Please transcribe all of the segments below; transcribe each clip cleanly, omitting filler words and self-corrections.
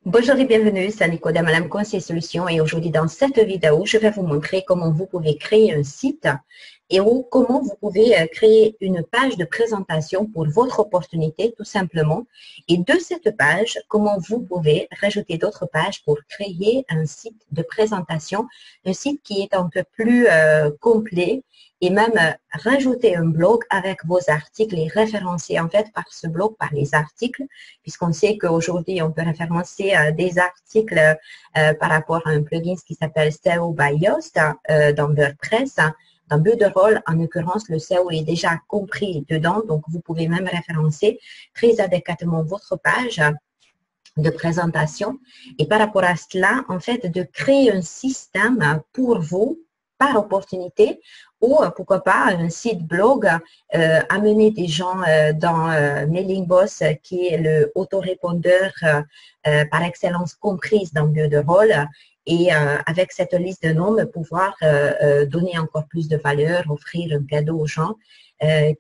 Bonjour et bienvenue, c'est Nico de Madame Conseil Solutions et aujourd'hui dans cette vidéo, je vais vous montrer comment vous pouvez créer un site et comment vous pouvez créer une page de présentation pour votre opportunité tout simplement. Et de cette page, comment vous pouvez rajouter d'autres pages pour créer un site de présentation, un site qui est un peu plus complet et même rajouter un blog avec vos articles et référencer en fait par ce blog, par les articles, puisqu'on sait qu'aujourd'hui, on peut référencer des articles par rapport à un plugin qui s'appelle SEO by Yoast dans WordPress. Dans Builderall, en l'occurrence, le SEO est déjà compris dedans, donc vous pouvez même référencer très adéquatement votre page de présentation. Et par rapport à cela, en fait, de créer un système pour vous par opportunité ou pourquoi pas un site blog, amener des gens dans MailingBoss qui est le autorépondeur par excellence comprise dans Builderall et avec cette liste de noms pouvoir donner encore plus de valeur, offrir un cadeau aux gens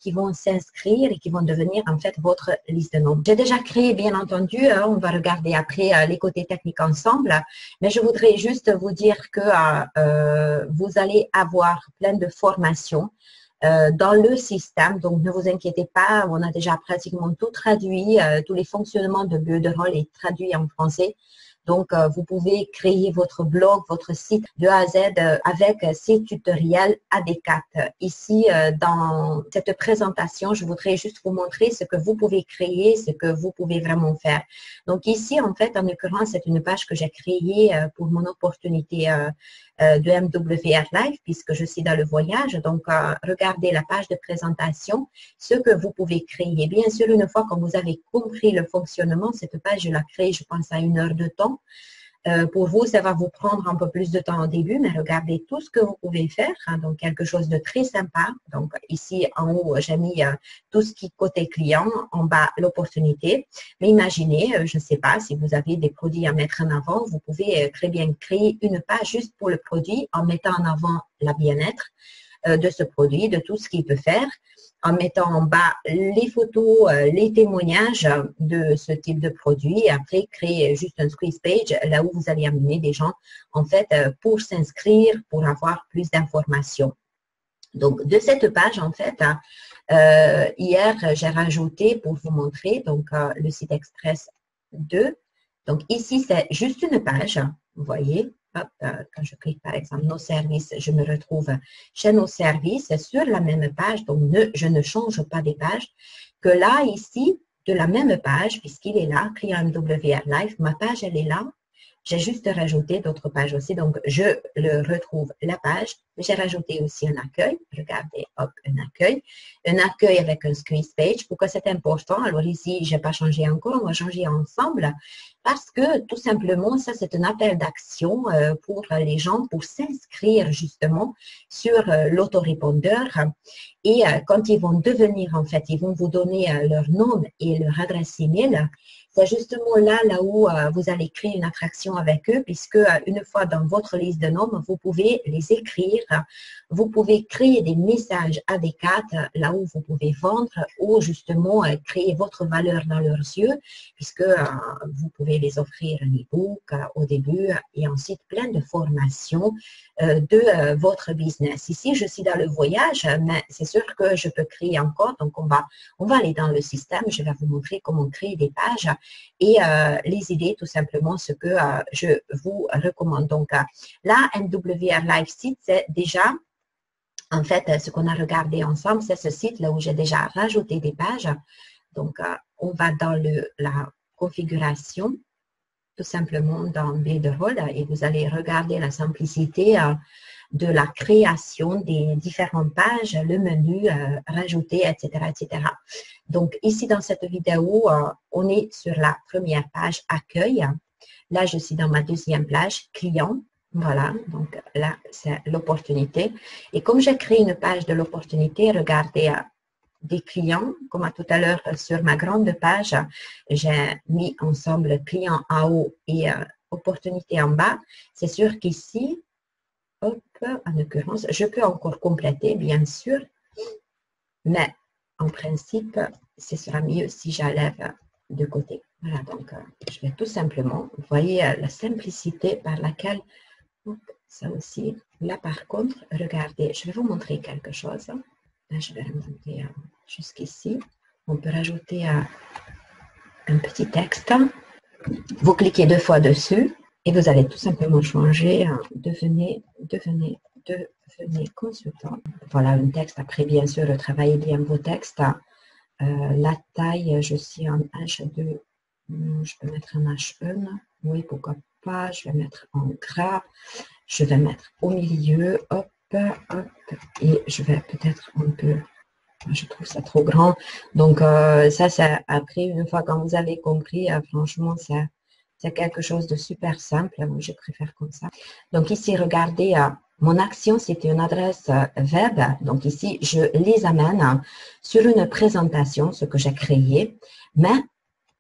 qui vont s'inscrire et qui vont devenir en fait votre liste de noms. J'ai déjà créé bien entendu, on va regarder après les côtés techniques ensemble, mais je voudrais juste vous dire que vous allez avoir plein de formations dans le système, donc ne vous inquiétez pas, on a déjà pratiquement tout traduit, tous les fonctionnements de Builderall est traduit en français. Donc, vous pouvez créer votre blog, votre site de A à Z avec ces tutoriels adéquats. Ici, dans cette présentation, je voudrais juste vous montrer ce que vous pouvez créer, ce que vous pouvez vraiment faire. Donc, ici, en fait, en l'occurrence, c'est une page que j'ai créée pour mon opportunité de MWR Live, puisque je suis dans le voyage. Donc, regardez la page de présentation, ce que vous pouvez créer. Bien sûr, une fois que vous avez compris le fonctionnement, cette page, je la crée, je pense, à 1 heure de temps. Pour vous, ça va vous prendre un peu plus de temps au début, mais regardez tout ce que vous pouvez faire. Hein, donc, quelque chose de très sympa. Donc, ici, en haut, j'ai mis tout ce qui est côté client, en bas, l'opportunité. Mais imaginez, je ne sais pas, si vous avez des produits à mettre en avant, vous pouvez très bien créer une page juste pour le produit en mettant en avant la bien-être de ce produit, de tout ce qu'il peut faire, en mettant en bas les photos, les témoignages de ce type de produit et après créer juste un squeeze page là où vous allez amener des gens en fait pour s'inscrire, pour avoir plus d'informations. Donc, de cette page, en fait, hier, j'ai rajouté pour vous montrer donc le site Express 2. Donc, ici, c'est juste une page, vous voyez. Hop, quand je clique par exemple nos services, je me retrouve chez nos services sur la même page. Donc, je ne change pas des pages. Que là, ici, de la même page, puisqu'il est là, client MWR Live, ma page, elle est là. J'ai juste rajouté d'autres pages aussi. Donc, je le retrouve la page. J'ai rajouté aussi un accueil. Regardez, hop, un accueil. Un accueil avec un squeeze page. Pourquoi c'est important? Alors ici, je n'ai pas changé encore. On va changer ensemble. Parce que tout simplement, ça, c'est un appel d'action pour les gens pour s'inscrire justement sur l'autorépondeur. Et quand ils vont devenir, en fait, ils vont vous donner leur nom et leur adresse email. C'est justement là où vous allez créer une attraction avec eux, puisque une fois dans votre liste de noms, vous pouvez les écrire, vous pouvez créer des messages adéquats là où vous pouvez vendre ou justement créer votre valeur dans leurs yeux, puisque vous pouvez les offrir un e-book au début et ensuite plein de formations de votre business. Ici, je suis dans le voyage, mais c'est sûr que je peux créer encore, donc on va aller dans le système, je vais vous montrer comment créer des pages et les idées, tout simplement, ce que je vous recommande. Donc, là, MWR Live Site, c'est déjà, en fait, ce qu'on a regardé ensemble, c'est ce site là où j'ai déjà rajouté des pages. Donc, on va dans la configuration, tout simplement dans Builderall, et vous allez regarder la simplicité de la création des différentes pages, le menu, rajouter, etc., etc. Donc, ici, dans cette vidéo, on est sur la première page accueil. Là, je suis dans ma deuxième page client. Voilà, donc là, c'est l'opportunité. Et comme j'ai créé une page de l'opportunité, regardez des clients, comme à tout à l'heure sur ma grande page, j'ai mis ensemble client en haut et opportunité en bas. C'est sûr qu'ici, hop, en l'occurrence, je peux encore compléter, bien sûr, mais en principe, ce sera mieux si j'enlève de côté. Voilà, donc je vais tout simplement, vous voyez la simplicité par laquelle, hop, ça aussi, là par contre, regardez, je vais vous montrer quelque chose. Là, je vais remonter jusqu'ici. On peut rajouter un petit texte. Vous cliquez 2 fois dessus et vous allez tout simplement changer, devenez consultant. Voilà un texte. Après, bien sûr, travaillez bien vos textes. La taille, je suis en H2. Je peux mettre en H1. Oui, pourquoi pas. Je vais mettre en gras. Je vais mettre au milieu. Hop, hop. Et je vais peut-être un peu... Je trouve ça trop grand. Donc, ça, après, une fois quand vous avez compris, franchement, c'est quelque chose de super simple. Moi, je préfère comme ça. Donc, ici, regardez, mon action, c'était une adresse web. Donc, ici, je les amène sur une présentation, ce que j'ai créé. Mais,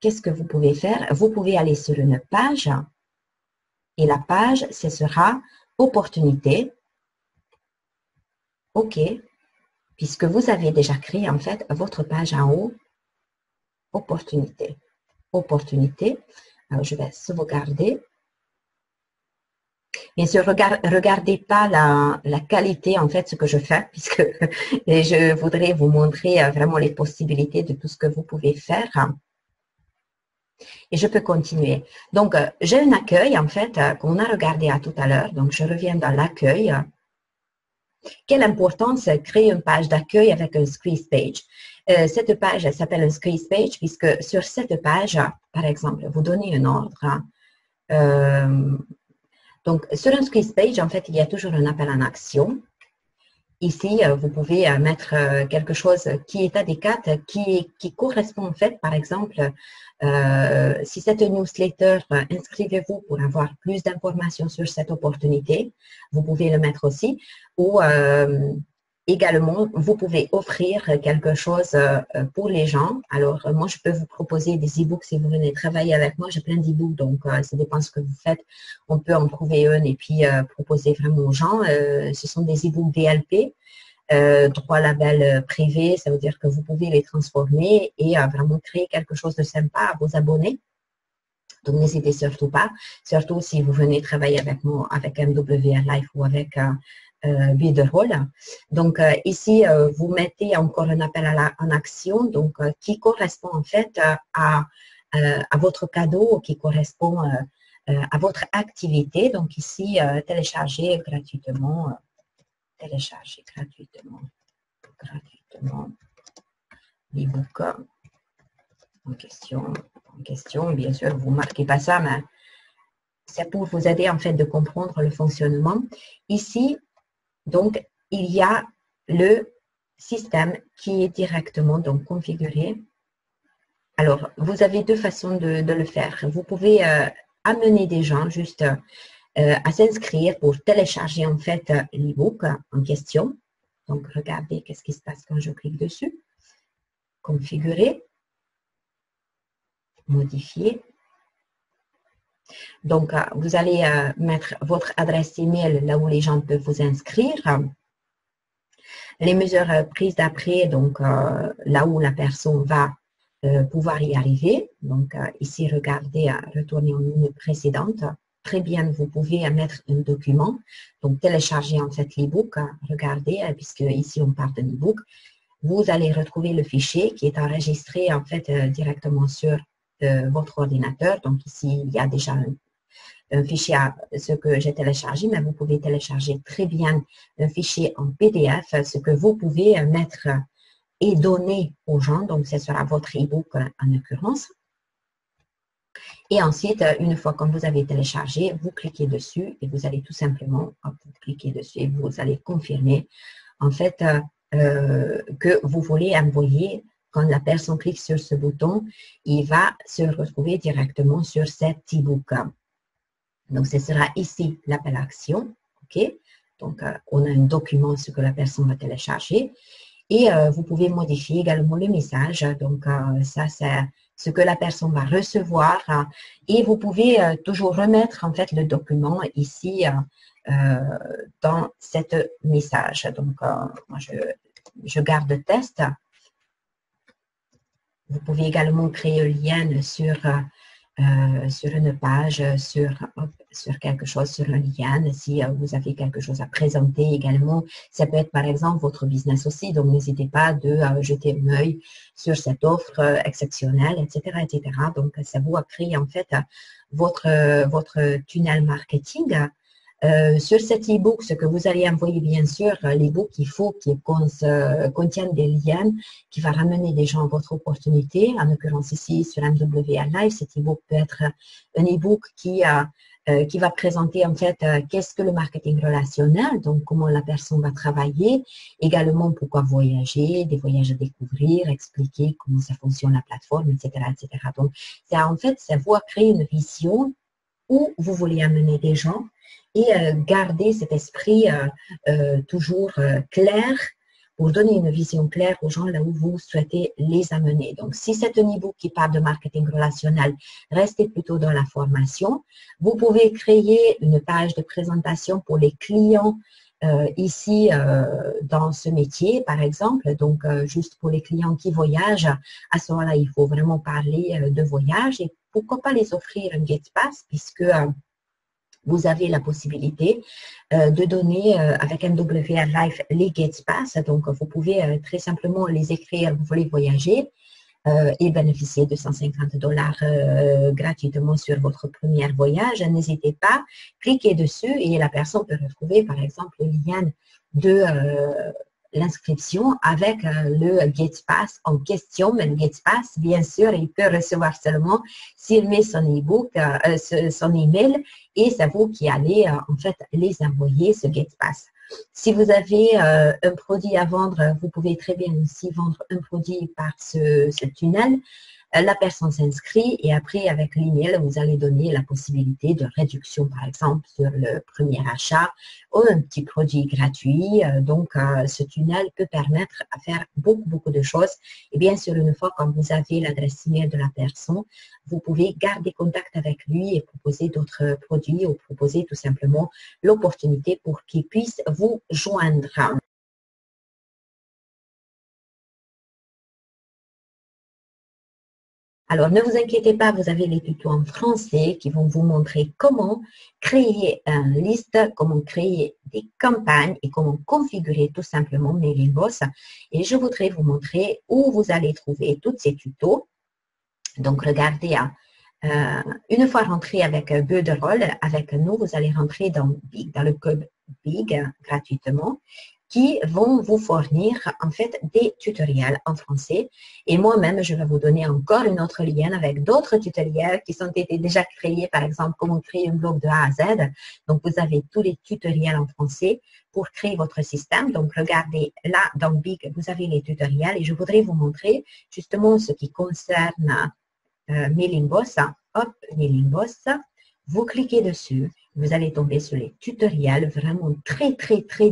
qu'est-ce que vous pouvez faire? Vous pouvez aller sur une page. Et la page, ce sera opportunité. OK. Puisque vous avez déjà créé, en fait, votre page en haut, opportunité. Opportunité. Alors, je vais sauvegarder. Bien sûr, regardez pas la qualité, en fait, ce que je fais, puisque je voudrais vous montrer vraiment les possibilités de tout ce que vous pouvez faire. Et je peux continuer. Donc, j'ai un accueil, en fait, qu'on a regardé à tout à l'heure. Donc, je reviens dans l'accueil. Quelle importance créer une page d'accueil avec un squeeze page? Cette page s'appelle un squeeze page puisque sur cette page, par exemple, vous donnez un ordre. Donc, sur un squeeze page, en fait, il y a toujours un appel en action. Ici, vous pouvez mettre quelque chose qui est adéquat, qui correspond en fait, par exemple, si c'est une newsletter, inscrivez-vous pour avoir plus d'informations sur cette opportunité. Vous pouvez le mettre aussi. Ou également, vous pouvez offrir quelque chose pour les gens. Alors, moi, je peux vous proposer des e-books si vous venez travailler avec moi. J'ai plein d'e-books, donc ça dépend de ce que vous faites. On peut en trouver un et puis proposer vraiment aux gens. Ce sont des e-books DLP. Droit label privé, ça veut dire que vous pouvez les transformer et vraiment créer quelque chose de sympa à vos abonnés. Donc, n'hésitez surtout pas, surtout si vous venez travailler avec moi, avec MWR Life ou avec Builderall. Donc, ici, vous mettez encore un appel en action, donc qui correspond en fait à votre cadeau, qui correspond à votre activité. Donc, ici, télécharger gratuitement. Télécharger gratuitement l'e-book en question. Bien sûr, vous ne marquez pas ça, mais c'est pour vous aider en fait de comprendre le fonctionnement. Ici, donc, il y a le système qui est directement donc configuré. Alors, vous avez deux façons de le faire. Vous pouvez amener des gens juste à s'inscrire pour télécharger en fait l'e-book en question. Donc, regardez qu'est-ce qui se passe quand je clique dessus. Configurer. Modifier. Donc, vous allez mettre votre adresse email là où les gens peuvent vous inscrire. Les mesures prises d'après, donc là où la personne va pouvoir y arriver. Donc, ici, regardez, retournez en ligne précédente. Très bien, vous pouvez mettre un document. Donc, télécharger en fait l'e-book. Regardez, puisque ici, on parle d'un e-book. Vous allez retrouver le fichier qui est enregistré en fait directement sur votre ordinateur. Donc, ici, il y a déjà un fichier à ce que j'ai téléchargé, mais vous pouvez télécharger très bien un fichier en PDF, ce que vous pouvez mettre et donner aux gens. Donc, ce sera votre e-book en l'occurrence. Et ensuite, une fois que vous avez téléchargé, vous cliquez dessus et vous allez tout simplement vous cliquer dessus et vous allez confirmer en fait que vous voulez envoyer. Quand la personne clique sur ce bouton, il va se retrouver directement sur cet e-book. Donc, ce sera ici l'appel à action. OK? Donc, on a un document, ce que la personne va télécharger. Et vous pouvez modifier également le message. Donc, ça, c'est ce que la personne va recevoir. Et vous pouvez toujours remettre, en fait, le document ici dans cet message. Donc, moi, je garde test. Vous pouvez également créer un lien sur une page, sur quelque chose, sur un lien, si vous avez quelque chose à présenter également. Ça peut être par exemple votre business aussi, donc n'hésitez pas de jeter un œil sur cette offre exceptionnelle, etc., etc. Donc, ça vous a créé en fait votre tunnel marketing. Sur cet e-book, ce que vous allez envoyer, bien sûr, l'e-book, il faut qu'il contienne des liens qui va ramener des gens à votre opportunité. En l'occurrence, ici, sur MWR Live, cet e-book peut être un e-book qui va présenter, en fait, qu'est-ce que le marketing relationnel, donc comment la personne va travailler, également pourquoi voyager, des voyages à découvrir, expliquer comment ça fonctionne la plateforme, etc., etc. Donc, en fait, ça va créer une vision où vous voulez amener des gens et garder cet esprit toujours clair pour donner une vision claire aux gens là où vous souhaitez les amener. Donc, si c'est un e-book qui parle de marketing relationnel, restez plutôt dans la formation. Vous pouvez créer une page de présentation pour les clients ici dans ce métier, par exemple. Donc, juste pour les clients qui voyagent, à ce moment-là, il faut vraiment parler de voyage et pourquoi pas les offrir un Get Pass puisque vous avez la possibilité de donner avec MWR Live les Get Pass. Donc, vous pouvez très simplement les écrire, vous voulez voyager et bénéficier de $150 gratuitement sur votre premier voyage. N'hésitez pas, cliquez dessus et la personne peut retrouver, par exemple, le lien de l'inscription avec le Get Pass en question. Mais le Get Pass, bien sûr, il peut recevoir seulement s'il met son e-book, son email, et c'est vous qui allez en fait les envoyer ce Get Pass. Si vous avez un produit à vendre, vous pouvez très bien aussi vendre un produit par ce tunnel. La personne s'inscrit et après, avec l'email, vous allez donner la possibilité de réduction, par exemple, sur le premier achat ou un petit produit gratuit. Donc, ce tunnel peut permettre à faire beaucoup de choses. Et bien sûr, une fois quand vous avez l'adresse email de la personne, vous pouvez garder contact avec lui et proposer d'autres produits ou proposer tout simplement l'opportunité pour qu'il puisse vous joindre. Alors, ne vous inquiétez pas, vous avez les tutos en français qui vont vous montrer comment créer une liste, comment créer des campagnes et comment configurer tout simplement Mailing-Boss. Et je voudrais vous montrer où vous allez trouver tous ces tutos. Donc, regardez, une fois rentré avec Builderall, avec nous, vous allez rentrer dans Big, dans le code Big gratuitement, qui vont vous fournir en fait des tutoriels en français. Et moi-même, je vais vous donner encore un autre lien avec d'autres tutoriels qui sont été déjà créés, par exemple, comment créer un blog de A à Z. Donc, vous avez tous les tutoriels en français pour créer votre système. Donc, regardez là, dans Big, vous avez les tutoriels et je voudrais vous montrer justement ce qui concerne Mailing-Boss. Hop, Mailing-Boss. Vous cliquez dessus. Vous allez tomber sur les tutoriels vraiment très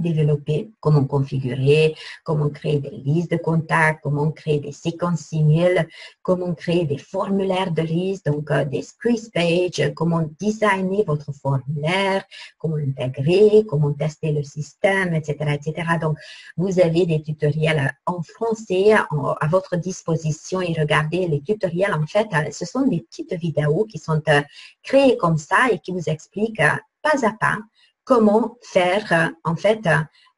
développés. Comment configurer, comment créer des listes de contacts, comment créer des séquences email, comment créer des formulaires de liste, donc des squeeze pages, comment designer votre formulaire, comment l'intégrer, comment tester le système, etc., etc. Donc, vous avez des tutoriels en français à votre disposition et regardez les tutoriels. En fait, ce sont des petites vidéos qui sont créées comme ça et qui vous expliquent pas à pas comment faire en fait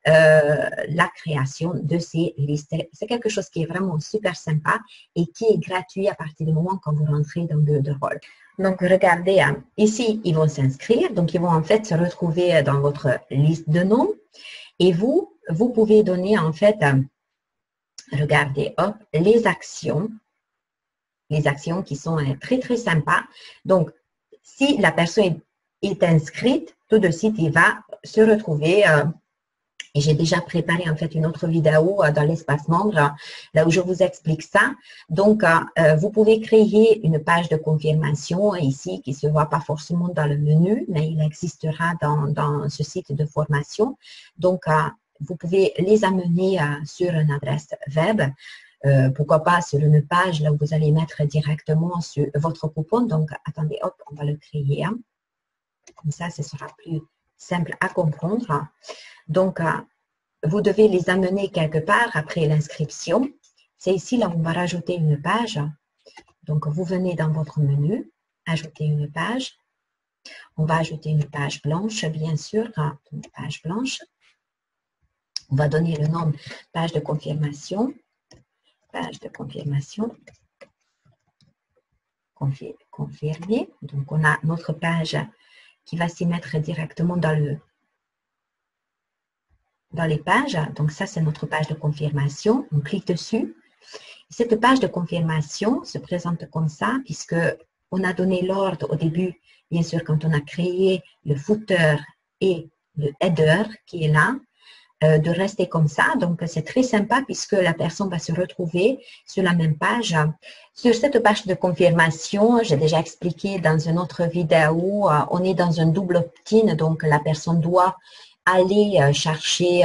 la création de ces listes. C'est quelque chose qui est vraiment super sympa et qui est gratuit à partir du moment quand vous rentrez dans Builderall. Donc, regardez, ici, ils vont s'inscrire. Donc, ils vont en fait se retrouver dans votre liste de noms. Et vous pouvez donner en fait, regardez, hop, les actions qui sont très sympas. Donc, si la personne est inscrite, tout de suite, il va se retrouver, et j'ai déjà préparé en fait une autre vidéo dans l'espace membre, là où je vous explique ça. Donc, vous pouvez créer une page de confirmation ici qui ne se voit pas forcément dans le menu, mais il existera dans ce site de formation. Donc, vous pouvez les amener sur une adresse web. Pourquoi pas sur une page là où vous allez mettre directement sur votre coupon. Donc, attendez, hop, on va le créer. Comme ça, ce sera plus simple à comprendre. Donc, vous devez les amener quelque part après l'inscription. c'est ici là où on va rajouter une page. Donc, vous venez dans votre menu, ajouter une page. On va ajouter une page blanche, bien sûr, une page blanche. On va donner le nom page de confirmation. Page de confirmation. Confirmer. Donc, on a notre page qui va s'y mettre directement dans les pages. Donc, ça, c'est notre page de confirmation. On clique dessus. Cette page de confirmation se présente comme ça, puisque on a donné l'ordre au début, bien sûr, quand on a créé le footer et le header qui est là, de rester comme ça. Donc, c'est très sympa puisque la personne va se retrouver sur la même page. Sur cette page de confirmation, j'ai déjà expliqué dans une autre vidéo, on est dans un double opt-in, donc la personne doit aller chercher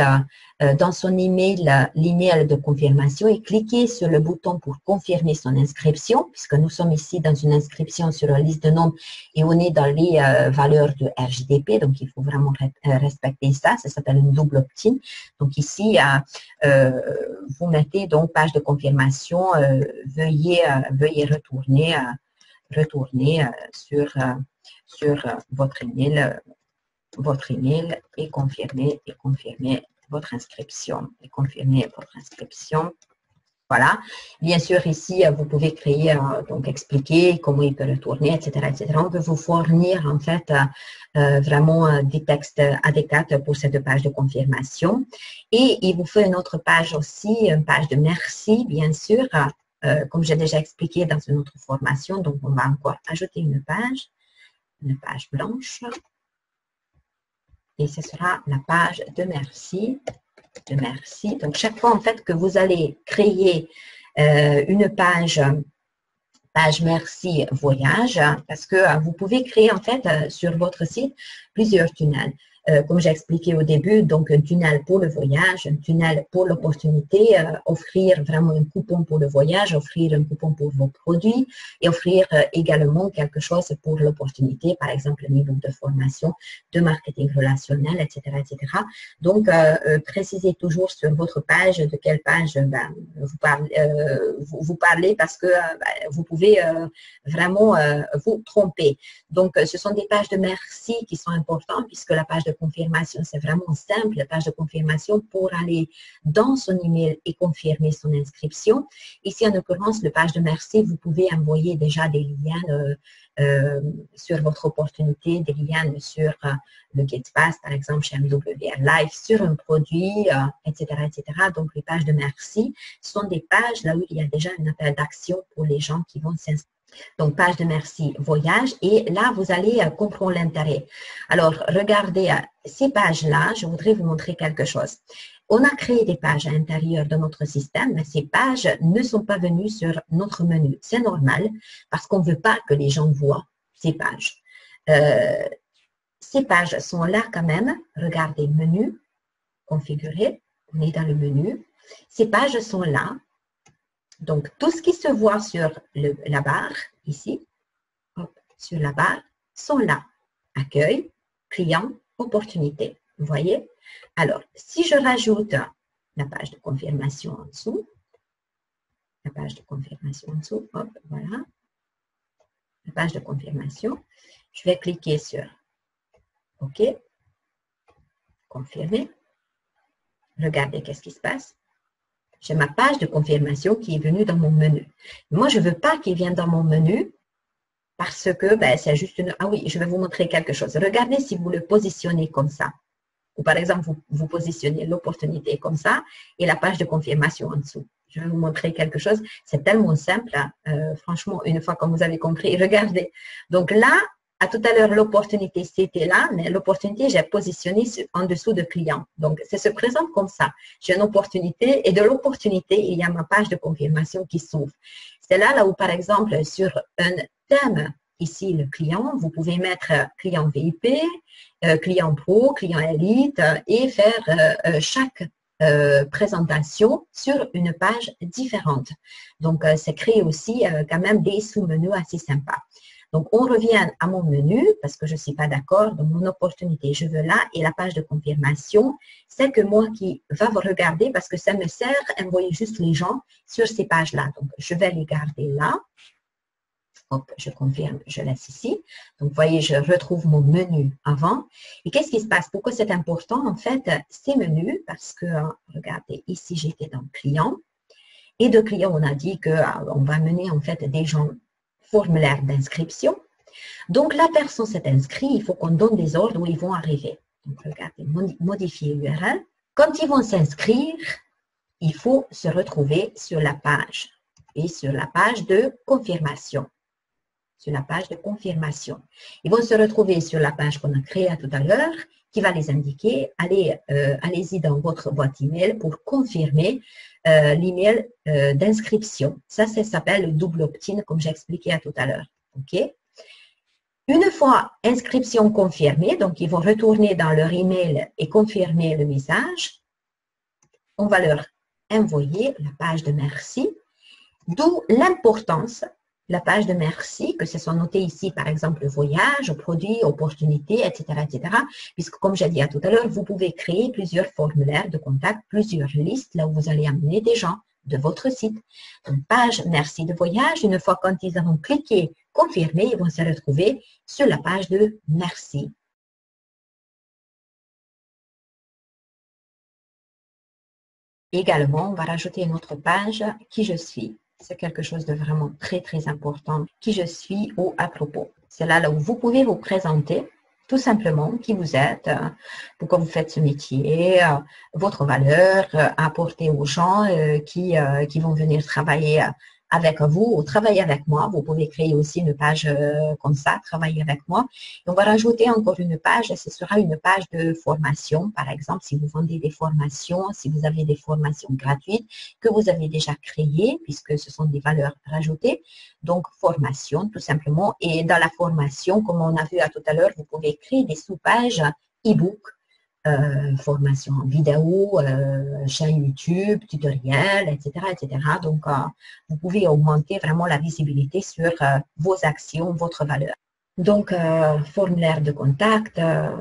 dans son email l'email de confirmation et cliquer sur le bouton pour confirmer son inscription, puisque nous sommes ici dans une inscription sur la liste de noms et on est dans les valeurs de RGDP, donc il faut vraiment respecter ça. Ça s'appelle une double opt-in. Donc ici, vous mettez donc page de confirmation, veuillez retourner sur votre email et confirmer votre inscription. Voilà. Bien sûr, ici, vous pouvez créer, donc expliquer comment il peut retourner, etc., etc. On peut vous fournir, en fait, vraiment des textes adéquats pour cette page de confirmation. Et il vous fait une autre page aussi, une page de merci, bien sûr, comme j'ai déjà expliqué dans une autre formation. Donc, on va encore ajouter une page blanche. Et ce sera la page de merci. Donc, chaque fois, en fait, que vous allez créer une page merci voyage, parce que vous pouvez créer, en fait, sur votre site, plusieurs tunnels. Comme j'ai expliqué au début, donc un tunnel pour le voyage, un tunnel pour l'opportunité, offrir vraiment un coupon pour le voyage, offrir un coupon pour vos produits et offrir également quelque chose pour l'opportunité, par exemple un e-book de formation, de marketing relationnel, etc. etc. Donc, précisez toujours sur votre page de quelle page vous parlez parce que vous pouvez vraiment vous tromper. Donc, ce sont des pages de merci qui sont importantes puisque la page de confirmation, c'est vraiment simple. La page de confirmation pour aller dans son email et confirmer son inscription. Ici, en l'occurrence, la page de merci, vous pouvez envoyer déjà des liens sur votre opportunité, des liens sur le GetPass, par exemple, chez MWR Live, sur un produit, etc., etc. Donc, les pages de merci sont des pages là où il y a déjà un appel d'action pour les gens qui vont s'inscrire. Donc, page de merci, voyage. Et là, vous allez comprendre l'intérêt. Alors, regardez ces pages-là. Je voudrais vous montrer quelque chose. On a créé des pages à l'intérieur de notre système, mais ces pages ne sont pas venues sur notre menu. C'est normal parce qu'on ne veut pas que les gens voient ces pages. Ces pages sont là quand même. Regardez, menu, configurer. On est dans le menu. Ces pages sont là. Donc, tout ce qui se voit sur la barre, ici, hop, sur la barre, sont là. Accueil, client, opportunité. Vous voyez? Alors, si je rajoute la page de confirmation en dessous, hop, voilà, la page de confirmation, je vais cliquer sur OK, confirmer. Regardez qu'est-ce qui se passe. J'ai ma page de confirmation qui est venue dans mon menu. Moi, je ne veux pas qu'il vienne dans mon menu parce que c'est juste une... Ah oui, je vais vous montrer quelque chose. Regardez si vous le positionnez comme ça. Ou par exemple, vous positionnez l'opportunité comme ça et la page de confirmation en dessous. Je vais vous montrer quelque chose. C'est tellement simple. Franchement, une fois que vous avez compris, regardez. Donc là, à tout à l'heure, l'opportunité, c'était là, mais l'opportunité, j'ai positionné en dessous de client. Donc, ça se présente comme ça. J'ai une opportunité et de l'opportunité, il y a ma page de confirmation qui s'ouvre. C'est là où, par exemple, sur un thème, ici, le client, vous pouvez mettre client VIP, client pro, client élite et faire chaque présentation sur une page différente. Donc, c'est créé aussi quand même des sous-menus assez sympas. Donc, on revient à mon menu parce que je ne suis pas d'accord. Donc, mon opportunité, je veux là et la page de confirmation, c'est que moi qui va vous regarder parce que ça me sert à envoyer juste les gens sur ces pages-là. Donc, je vais les garder là. Hop, je confirme, je laisse ici. Donc, vous voyez, je retrouve mon menu avant. Et qu'est-ce qui se passe? Pourquoi c'est important? En fait, ces menus, parce que, regardez, ici, j'étais dans client. Et de client, on a dit qu'on va mener en fait des gens formulaires d'inscription. Donc, la personne s'est inscrite, il faut qu'on donne des ordres où ils vont arriver. Donc, regardez, modifier l'URL. Quand ils vont s'inscrire, il faut se retrouver sur la page et sur la page de confirmation. Sur la page de confirmation. Ils vont se retrouver sur la page qu'on a créée tout à l'heure, qui va les indiquer, allez-y dans votre boîte email pour confirmer l'email d'inscription. Ça s'appelle le double opt-in, comme j'ai expliqué tout à l'heure. OK? Une fois inscription confirmée, donc ils vont retourner dans leur email et confirmer le message. On va leur envoyer la page de merci, d'où l'importance la page de merci, que ce soit noté ici, par exemple, voyage, produit, opportunité, etc., etc. Puisque, comme j'ai dit tout à l'heure, vous pouvez créer plusieurs formulaires de contact, plusieurs listes, là où vous allez amener des gens de votre site. Donc, page merci de voyage, une fois quand ils auront cliqué confirmer, ils vont se retrouver sur la page de merci. Également, on va rajouter une autre page, qui je suis. C'est quelque chose de vraiment très, très important. Qui je suis ou à propos. C'est là où vous pouvez vous présenter, tout simplement, qui vous êtes, pourquoi vous faites ce métier, votre valeur, apporter aux gens qui vont venir travailler avec vous ou travailler avec moi. Vous pouvez créer aussi une page comme ça, travailler avec moi. Et on va rajouter encore une page, ce sera une page de formation, par exemple, si vous vendez des formations, si vous avez des formations gratuites que vous avez déjà créées, puisque ce sont des valeurs rajoutées. Donc, formation, tout simplement. Et dans la formation, comme on a vu tout à l'heure, vous pouvez créer des sous-pages e-book, formation en vidéo, chaîne YouTube, tutoriel, etc., etc. Donc, vous pouvez augmenter vraiment la visibilité sur vos actions, votre valeur. Donc, formulaire de contact,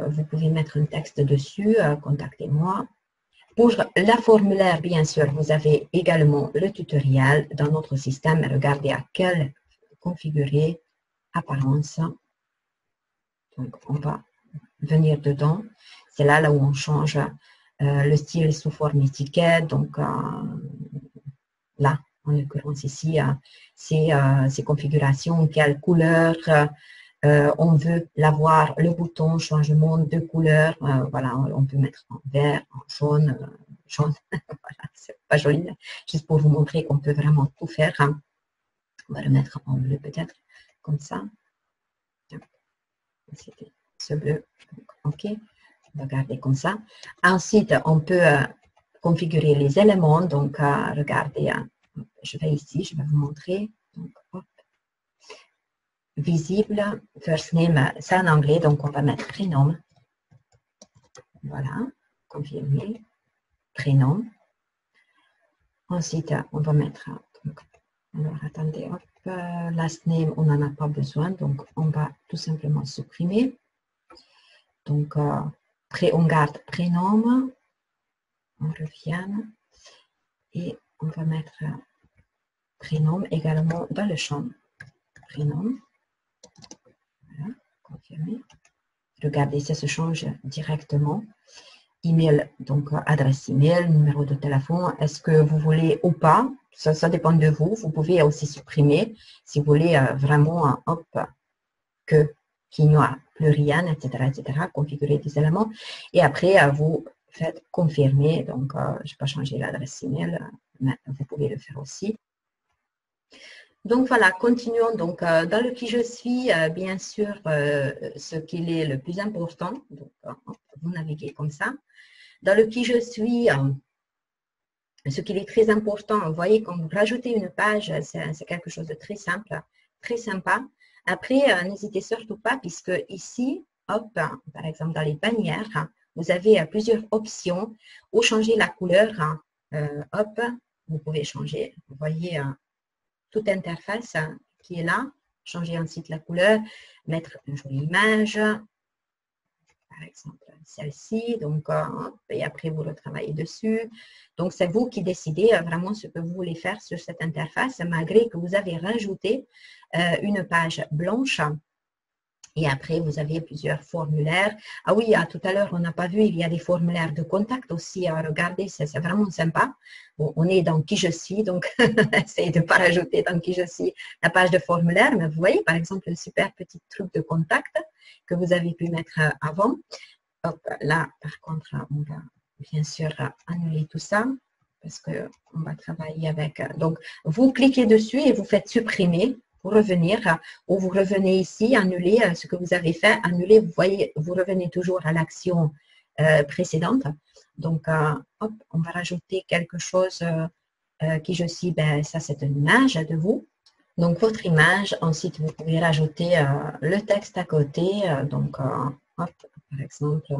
vous pouvez mettre un texte dessus, contactez-moi. Pour la formulaire, bien sûr, vous avez également le tutoriel dans notre système. Regardez à quel configurer, apparence. Donc, on va venir dedans. C'est là où on change le style sous forme étiquette. Donc, là, en l'occurrence ici, ces configurations, quelle couleur on veut l'avoir, le bouton changement de couleur. Voilà, on peut mettre en vert, en jaune. Jaune. Voilà, c'est pas joli, mais juste pour vous montrer qu'on peut vraiment tout faire. On va le mettre en bleu peut-être, comme ça. C'était ce bleu. OK. On va garder comme ça. Ensuite, on peut configurer les éléments. Donc, regardez, je vais ici, je vais vous montrer. Donc, hop. Visible, first name, c'est en anglais, donc on va mettre prénom. Voilà, confirmer, prénom. Ensuite, on va mettre, donc, alors attendez, hop, last name, on n'en a pas besoin, donc on va tout simplement supprimer. Donc, on garde prénom, on revient et on va mettre prénom également dans le champ prénom. Voilà, confirmer. Regardez, ça se change directement. Email, donc adresse email, numéro de téléphone, est-ce que vous voulez ou pas, ça dépend de vous. Vous pouvez aussi supprimer si vous voulez vraiment, hop, qu'il n'y a plus rien, etc., etc., configurer des éléments. Et après, vous faites confirmer. Donc, je ne vais pas changer l'adresse email, mais vous pouvez le faire aussi. Donc, voilà, continuons. Donc, dans le qui je suis, bien sûr, ce qu'il est le plus important. Donc, vous naviguez comme ça. Dans le qui je suis, ce qui est très important, vous voyez, quand vous rajoutez une page, c'est quelque chose de très simple, très sympa. Après, n'hésitez surtout pas, puisque ici, hop, par exemple, dans les bannières, vous avez plusieurs options où changer la couleur. Hop, vous pouvez changer. Vous voyez toute interface qui est là. changer ensuite la couleur, mettre une jolie image, par exemple celle-ci, donc et après vous retravaillez dessus. Donc c'est vous qui décidez vraiment ce que vous voulez faire sur cette interface, malgré que vous avez rajouté une page blanche. Et après, vous avez plusieurs formulaires. Ah oui, tout à l'heure, on n'a pas vu, il y a des formulaires de contact aussi à regarder. C'est vraiment sympa. Bon, on est dans qui je suis, donc essayez de ne pas rajouter dans qui je suis la page de formulaire. Mais vous voyez, par exemple, un super petit truc de contact que vous avez pu mettre avant. Hop, là, par contre, on va bien sûr annuler tout ça parce qu'on va travailler avec. Donc, vous cliquez dessus et vous faites supprimer. Pour revenir, ou vous revenez ici, annuler ce que vous avez fait, annuler, vous voyez, vous revenez toujours à l'action précédente. Donc, hop, on va rajouter quelque chose qui je suis, ben, ça c'est une image de vous. Donc, votre image, ensuite vous pouvez rajouter le texte à côté. Donc, hop, par exemple,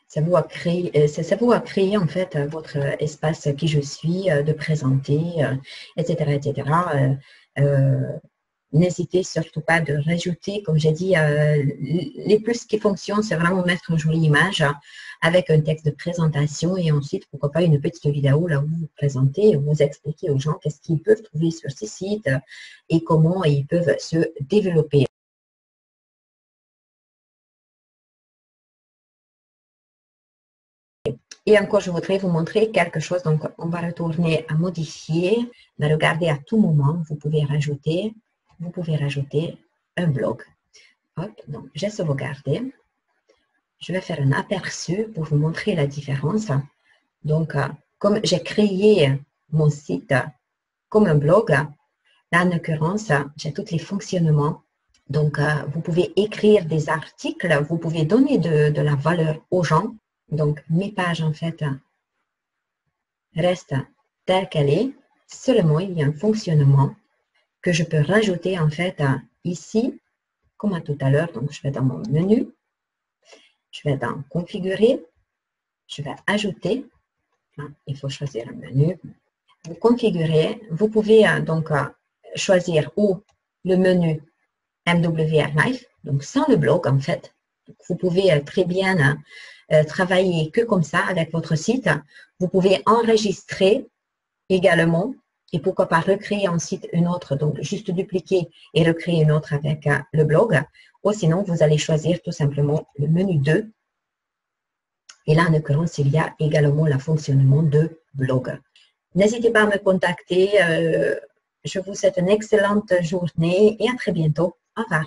ça vous a créé en fait votre espace qui je suis, de présenter, etc., etc. N'hésitez surtout pas de rajouter, comme j'ai dit, les plus qui fonctionnent, c'est vraiment mettre une jolie image avec un texte de présentation et ensuite, pourquoi pas, une petite vidéo là où vous vous présentez, où vous expliquez aux gens qu'est-ce qu'ils peuvent trouver sur ces sites et comment ils peuvent se développer. Et encore, je voudrais vous montrer quelque chose. Donc, on va retourner à modifier. Mais regardez, à tout moment, vous pouvez rajouter un blog. Hop, donc j'ai sauvegardé. Je vais faire un aperçu pour vous montrer la différence. Donc, comme j'ai créé mon site comme un blog, là, en l'occurrence, j'ai tous les fonctionnements. Donc, vous pouvez écrire des articles, vous pouvez donner de la valeur aux gens. Donc, mes pages, en fait, restent telles qu'elles sont. Seulement, il y a un fonctionnement que je peux rajouter, en fait, ici, comme à tout à l'heure. Donc, je vais dans mon menu. Je vais dans configurer. Je vais ajouter. Il faut choisir un menu. Vous configurez. Vous pouvez donc choisir ou le menu MWR Live, donc sans le blog, en fait. Donc, vous pouvez très bien travailler que comme ça avec votre site. Vous pouvez enregistrer également et pourquoi pas recréer ensuite une autre, donc juste dupliquer et recréer une autre avec le blog. Ou sinon, vous allez choisir tout simplement le menu 2. Et là, en l'occurrence, il y a également le fonctionnement de blog. N'hésitez pas à me contacter. Je vous souhaite une excellente journée et à très bientôt. Au revoir.